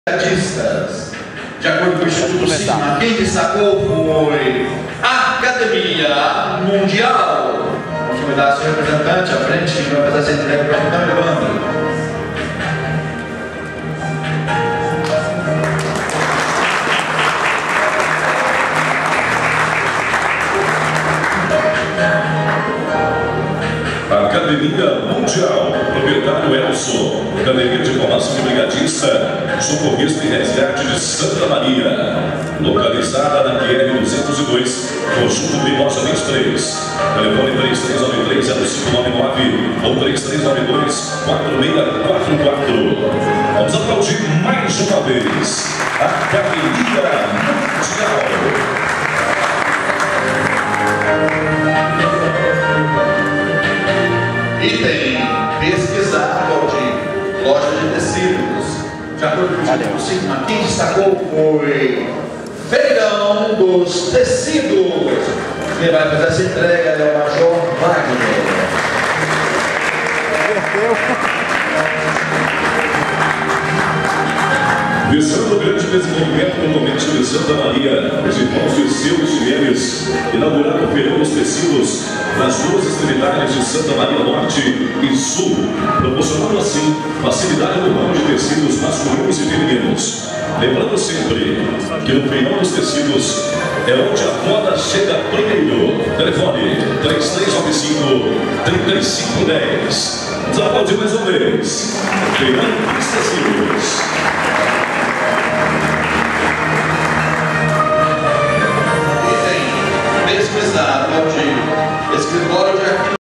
Artistas. De acordo com o Instituto Sigma, quem destacou foi a Academia Mundial. Vamos convidar seu representante à frente, que vai fazer essa entrega para o Capitão Evandro. Academia Mundial, proprietário Elson, Academia de Formação de Brigadista, Socorrista e Resgate de Santa Maria, localizada na QR 202, Conjunto Mimosa 23, telefone 3393-0599 ou 3392-4644. Vamos aplaudir mais uma vez a Academia Mundial. E tem pesquisado de loja de tecidos. De acordo com o Instituto Sigma, quem destacou foi Feirão dos Tecidos. Quem vai fazer essa entrega é o Major Wagner. Visando o grande desenvolvimento no comércio de Santa Maria, os irmãos de Seu e Chimenez inauguraram o Feirão dos Tecidos nas duas extremidades de Santa Maria Norte e Sul, proporcionando assim facilidade no ramo de tecidos masculinos e femininos. Lembrando sempre que no Feirão dos Tecidos é onde a moda chega primeiro. Telefone 3395-3510. Vamos aplaudir mais uma vez. Feirão dos Tecidos. Pesquisado de escritório de